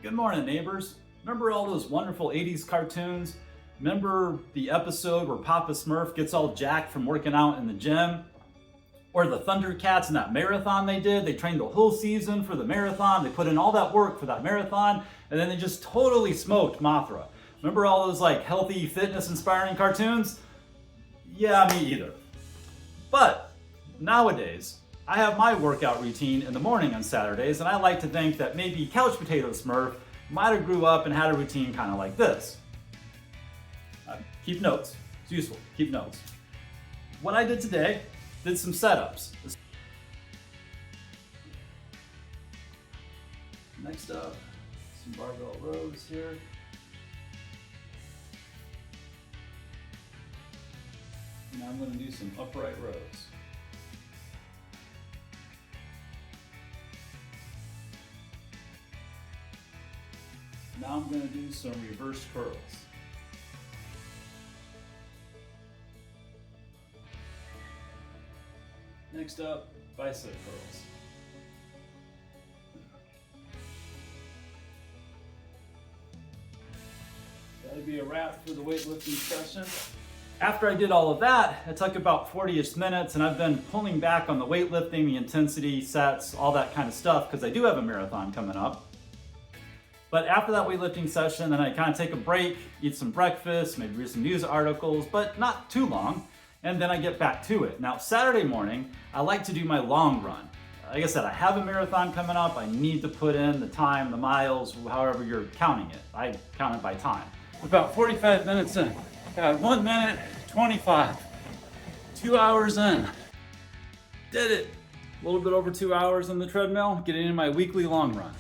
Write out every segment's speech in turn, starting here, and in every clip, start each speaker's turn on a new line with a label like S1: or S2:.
S1: Good morning, neighbors. Remember all those wonderful 80s cartoons? Remember the episode where Papa Smurf gets all jacked from working out in the gym? Or the Thundercats in that marathon they did? They trained the whole season for the marathon. They put in all that work for that marathon, and then they just totally smoked Mothra. Remember all those like healthy, fitness-inspiring cartoons? Yeah, me either. But nowadays, I have my workout routine in the morning on Saturdays, and I like to think that maybe Couch Potato Smurf might have grew up and had a routine kind of like this. Keep notes. It's useful. Keep notes. What I did today, did some setups. Next up, some barbell rows here. Now I'm going to do some upright rows. Now I'm going to do some reverse curls. Next up, bicep curls. That'll be a wrap for the weightlifting session. After I did all of that, it took about 40-ish minutes, and I've been pulling back on the weightlifting, the intensity, sets, all that kind of stuff, because I do have a marathon coming up. But after that weightlifting session, then I kind of take a break, eat some breakfast, maybe read some news articles, but not too long, and then I get back to it. Now, Saturday morning, I like to do my long run. Like I said, I have a marathon coming up. I need to put in the time, the miles, however you're counting it. I count it by time. About 45 minutes in. Got 1 minute, 25. 2 hours in. Did it. A little bit over 2 hours on the treadmill, getting in my weekly long run.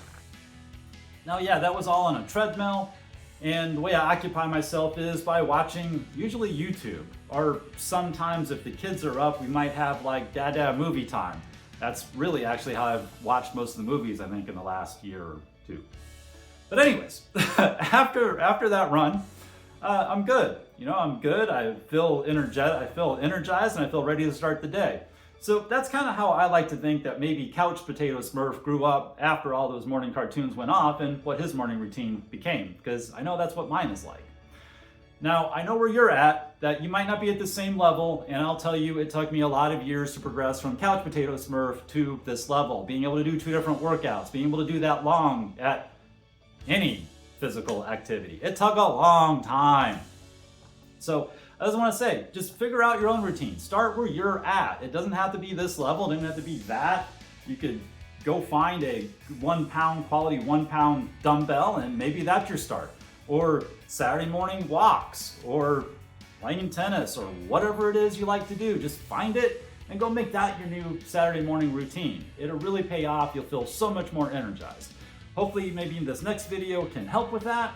S1: Now, yeah, that was all on a treadmill, and the way I occupy myself is by watching usually YouTube, or sometimes if the kids are up, we might have like Dad movie time. That's really actually how I've watched most of the movies, I think, in the last year or two. But anyways, after that run, I'm good. You know, I'm good. I feel energized, and I feel ready to start the day. So that's kind of how I like to think that maybe Couch Potato Smurf grew up after all those morning cartoons went off and what his morning routine became, because I know that's what mine is like. Now, I know where you're at, that you might not be at the same level, and I'll tell you it took me a lot of years to progress from Couch Potato Smurf to this level, being able to do 2 different workouts, being able to do that long at any physical activity. It took a long time. So I just want to say, just figure out your own routine. Start where you're at. It doesn't have to be this level. It doesn't have to be that. You could go find a 1 pound quality 1 pound dumbbell, and maybe that's your start. Or Saturday morning walks, or playing tennis, or whatever it is you like to do. Just find it and go make that your new Saturday morning routine. It'll really pay off. You'll feel so much more energized. Hopefully maybe this next video can help with that.